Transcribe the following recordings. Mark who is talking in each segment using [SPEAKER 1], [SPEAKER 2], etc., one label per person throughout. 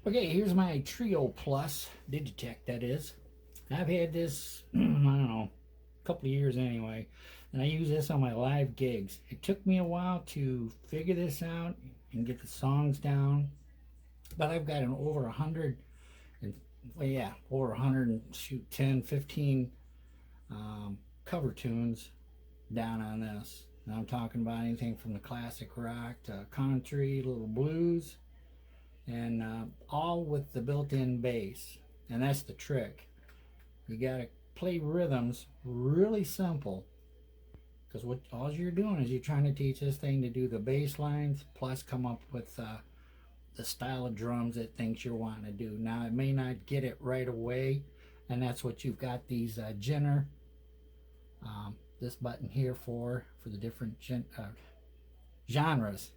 [SPEAKER 1] Okay, here's my Trio Plus, Digitech that is. I've had this, I don't know, a couple of years anyway, and I use this on my live gigs. It took me a while to figure this out and get the songs down, but I've got an over 100, and well, yeah, over 100 and shoot 10, 15 cover tunes down on this. And I'm talking about anything from the classic rock to country, little blues, and all with the built-in bass. And that's the trick. You gotta play rhythms really simple, because what all you're doing is you're trying to teach this thing to do the bass lines plus come up with the style of drums it thinks you're wanting to do. Now it may not get it right away, and that's what you've got these this button here for the different genres.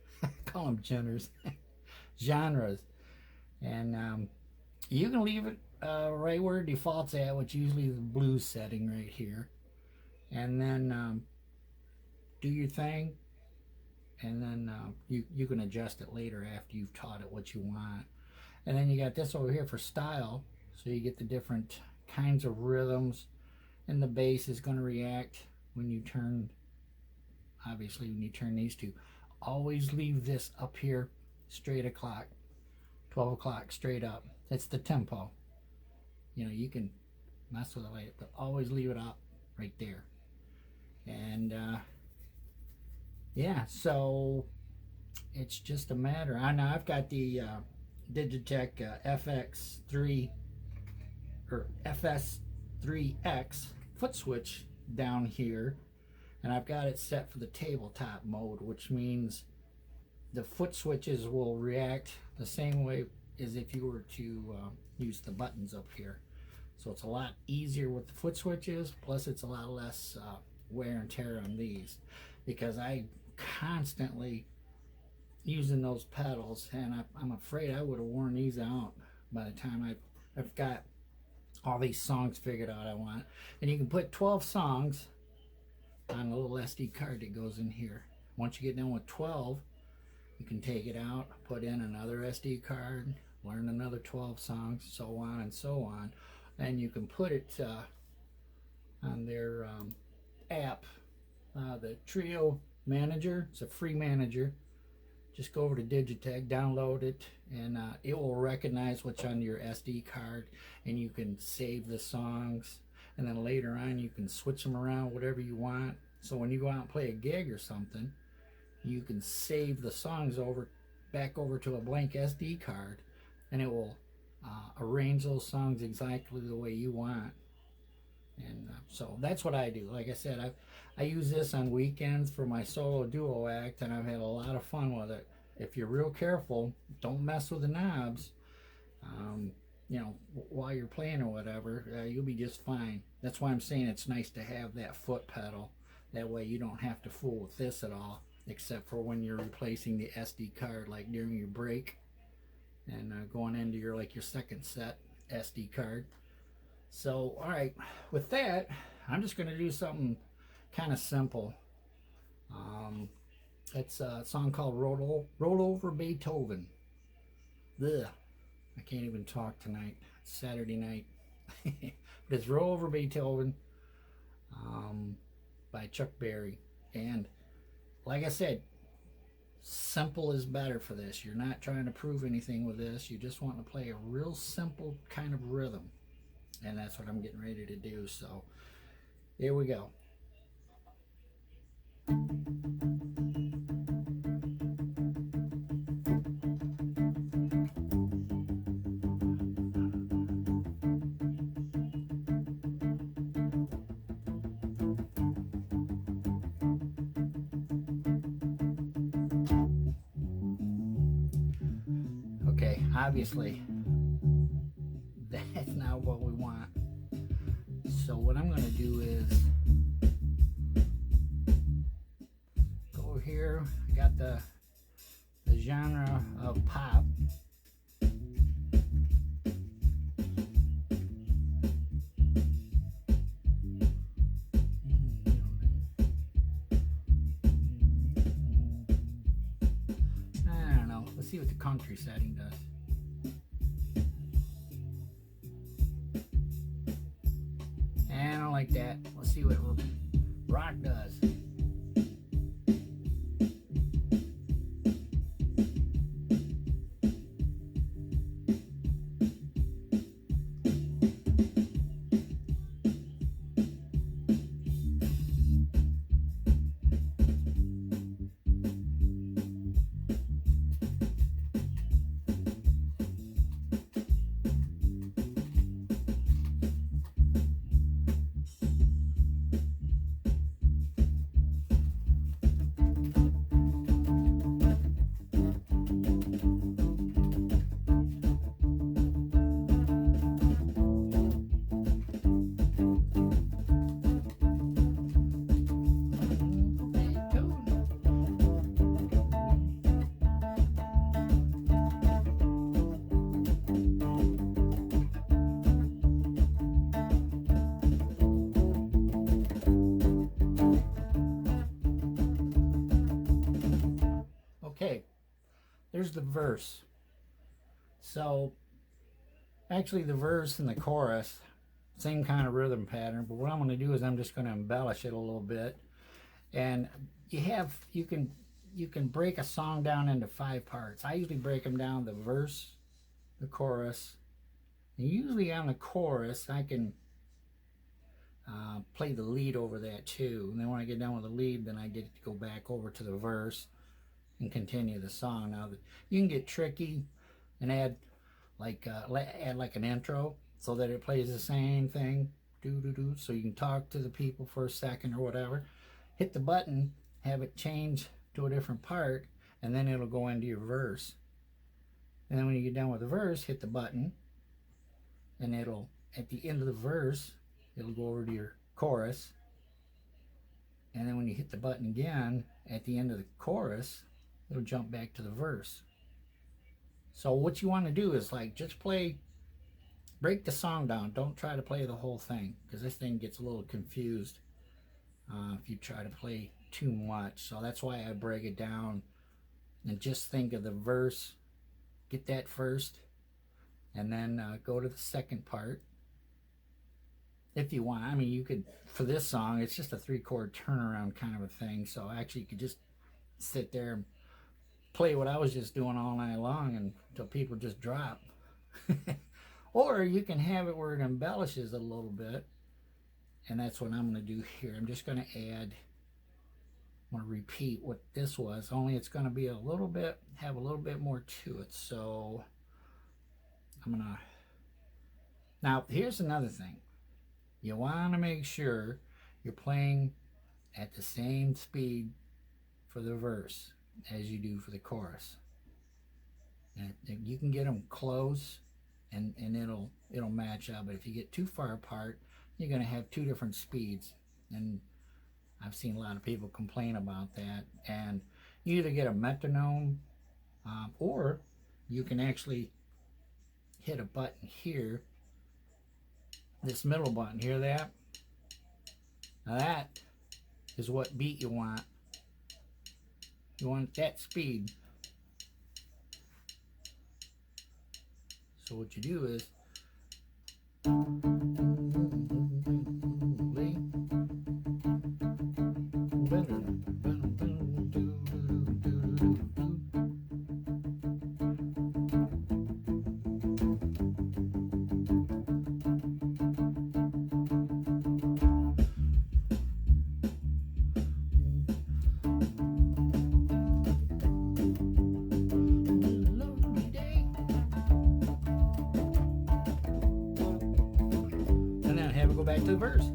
[SPEAKER 1] Call them genres. Genres. And you can leave it right where it defaults at, which is usually the blues setting right here, and then do your thing, and then you can adjust it later after you've taught it what you want. And then you got this over here for style, so you get the different kinds of rhythms, and the bass is going to react when you turn, obviously when you turn these two. Always leave this up here straight o'clock, 12 o'clock straight up. That's the tempo. You know, you can mess with it, but always leave it up right there. And yeah, so it's just a matter. I know I've got the Digitech FX3 or FS3X foot switch down here, and I've got it set for the tabletop mode, which means the foot switches will react the same way as if you were to use the buttons up here. So it's a lot easier with the foot switches, plus it's a lot less wear and tear on these, because I constantly using those pedals, and I'm afraid I would have worn these out by the time I've got all these songs figured out I want. And you can put 12 songs on a little SD card that goes in here. Once you get done with 12, you can take it out, put in another SD card, learn another 12 songs, so on and so on. And you can put it on their app, the Trio Manager. It's a free manager. Just go over to Digitech, download it, and it will recognize what's on your SD card, and you can save the songs, and then later on you can switch them around whatever you want. So when you go out and play a gig or something, you can save the songs back over to a blank SD card, and it will arrange those songs exactly the way you want. And so that's what I do. Like I said, I use this on weekends for my solo duo act, and I've had a lot of fun with it. If you're real careful, don't mess with the knobs, you know, while you're playing or whatever, you'll be just fine. That's why I'm saying it's nice to have that foot pedal. That way you don't have to fool with this at all, except for when you're replacing the SD card, like during your break and going into your second set SD card. So all right, with that, I'm just going to do something kind of simple. It's a song called Roll Over Beethoven. Ugh, I can't even talk tonight. It's Saturday night. But it's Roll Over Beethoven by Chuck Berry. And like I said, simple is better for this. You're not trying to prove anything with this. You just want to play a real simple kind of rhythm. And that's what I'm getting ready to do. So here we go. Okay, obviously that's not what we want. So what I'm going to do is go here. I got the genre of pop. I don't know. Let's see what the country setting does. like that. Let's see what rock does. Okay, there's the verse. So actually the verse and the chorus, same kind of rhythm pattern, but what I'm going to do is I'm just going to embellish it a little bit. And you can break a song down into 5 parts. I usually break them down: the verse, the chorus, and usually on the chorus I can play the lead over that too. And then when I get done with the lead, then I get to go back over to the verse and continue the song. Now you can get tricky and add like an intro so that it plays the same thing, so you can talk to the people for a second or whatever. Hit the button, have it change to a different part, and then it'll go into your verse. And then when you get done with the verse, hit the button, and it'll, at the end of the verse, it'll go over to your chorus. And then when you hit the button again at the end of the chorus, it'll jump back to the verse. So what you want to do is like just break the song down. Don't try to play the whole thing, because this thing gets a little confused if you try to play too much. So that's why I break it down and just think of the verse, get that first, and then go to the second part. If you want, I mean, you could, for this song, it's just a 3-chord turnaround kind of a thing. So actually you could just sit there and play what I was just doing all night long until people just drop. Or you can have it where it embellishes a little bit, and that's what I'm going to do here. I'm just going to add, I'm going to repeat what this was, only it's going to be have a little bit more to it. So I'm going to, now here's another thing. You want to make sure you're playing at the same speed for the verse as you do for the chorus. And you can get them close and it'll match up. But if you get too far apart, you're going to have 2 different speeds. And I've seen a lot of people complain about that. And you either get a metronome or you can actually hit a button here, this middle button. Hear that? Now that is what beat you want. You want that speed. So what you do is go back to the verse.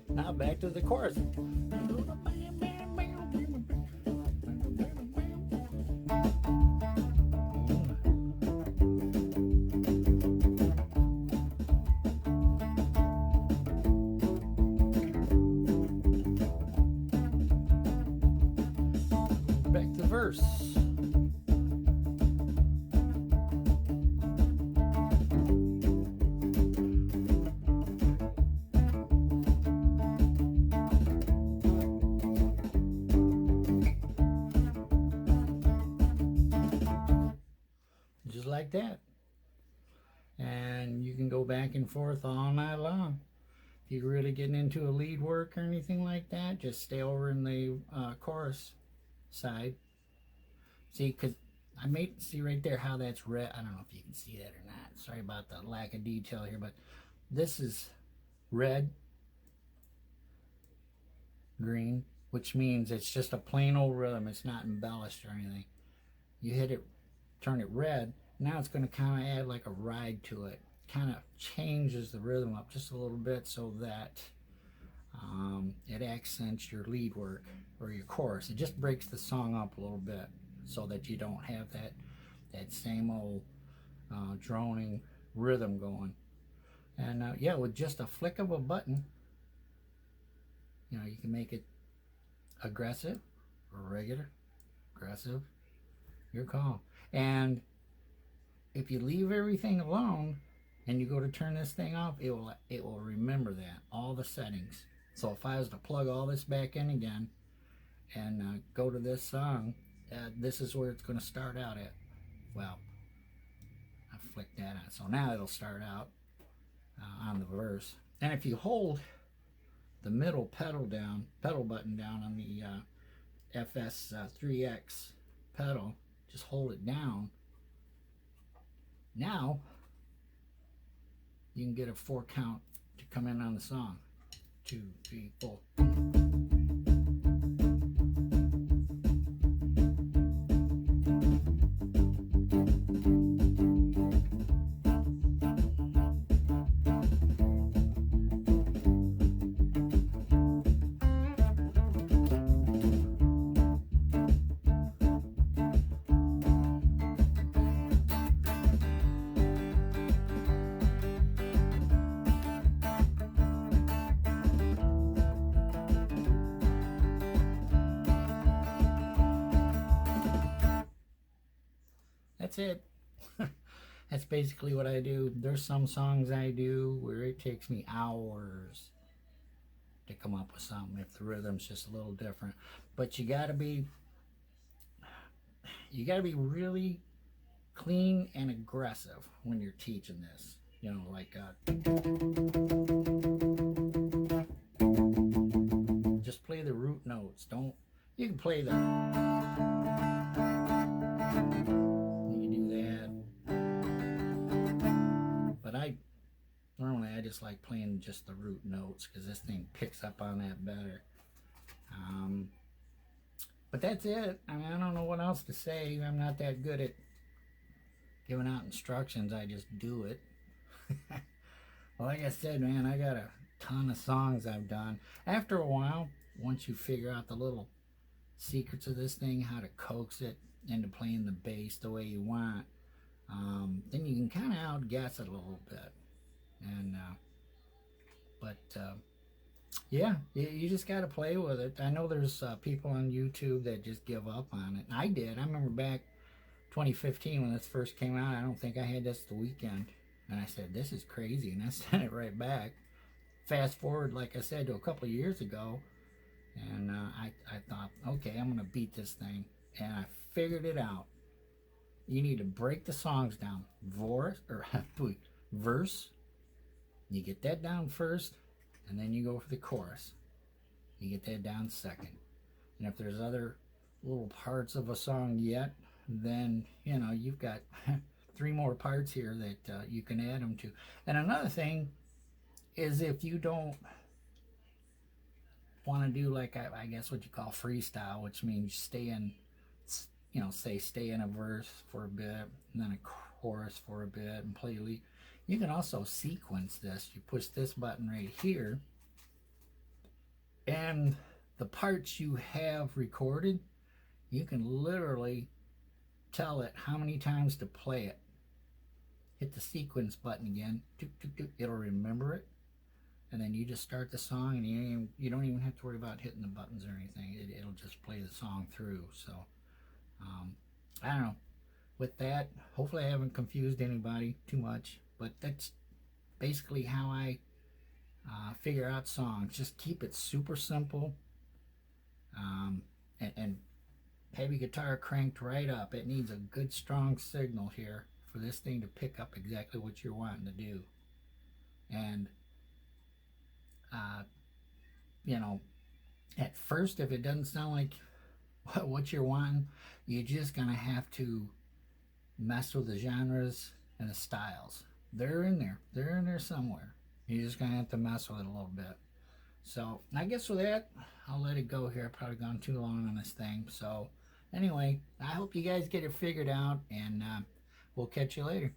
[SPEAKER 1] Now back to the chorus. Verse. like that. And you can go back and forth all night long. If you're really getting into a lead work or anything like that, just stay over in the chorus side. See, because I made, see right there how that's red. I don't know if you can see that or not. Sorry about the lack of detail here, but this is red, green, which means it's just a plain old rhythm. It's not embellished or anything. You hit it, turn it red, now it's going to kind of add like a ride to it. Kind of changes the rhythm up just a little bit so that it accents your lead work or your chorus. It just breaks the song up a little bit so that you don't have that same old droning rhythm going. And yeah, with just a flick of a button, you know, you can make it aggressive or regular, aggressive, your call. And if you leave everything alone and you go to turn this thing off, it will remember that, all the settings. So if I was to plug all this back in again and go to this song, this is where it's going to start out at. Well, I flicked that on. So now it'll start out on the verse. And if you hold the middle pedal button down on the FS3X pedal, just hold it down. Now you can get a 4 count to come in on the song. 2, 3, 4. That's it. That's basically what I do. There's some songs I do where it takes me hours to come up with something if the rhythm's just a little different. But you gotta be really clean and aggressive when you're teaching this. You know, like just play the root notes. Don't, you can play the, normally I just like playing just the root notes because this thing picks up on that better. But that's it. I mean, I don't know what else to say. I'm not that good at giving out instructions. I just do it. Well, like I said, man, I got a ton of songs I've done. After a while, once you figure out the little secrets of this thing, how to coax it into playing the bass the way you want, then you can kind of outguess it a little bit. And yeah, you just got to play with it. I know there's people on YouTube that just give up on it. I did. I remember back 2015 when this first came out, I don't think I had this the weekend, and I said, this is crazy, and I sent it right back. Fast forward, like I said, to a couple of years ago, and I thought, okay, I'm gonna beat this thing, and I figured it out. You need to break the songs down. Verse, you get that down first, and then you go for the chorus. You get that down second. And if there's other little parts of a song yet, then, you know, you've got 3 more parts here that you can add them to. And another thing is, if you don't want to do, like, I guess what you call freestyle, which means stay in, you know, say stay in a verse for a bit, and then a chorus for a bit, and play lead. You can also sequence this. You push this button right here, and the parts you have recorded, you can literally tell it how many times to play it. Hit the sequence button again, it'll remember it, and then you just start the song, and you don't even have to worry about hitting the buttons or anything. It'll just play the song through. So I don't know. With that, hopefully I haven't confused anybody too much, but that's basically how I figure out songs. Just keep it super simple, and heavy guitar cranked right up. It needs a good strong signal here for this thing to pick up exactly what you're wanting to do. And you know, at first, if it doesn't sound like what you're wanting, you're just gonna have to mess with the genres and the styles. They're in there. They're in there somewhere. You're just gonna have to mess with it a little bit. So I guess with that, I'll let it go here. I've probably gone too long on this thing. So anyway, I hope you guys get it figured out, and we'll catch you later.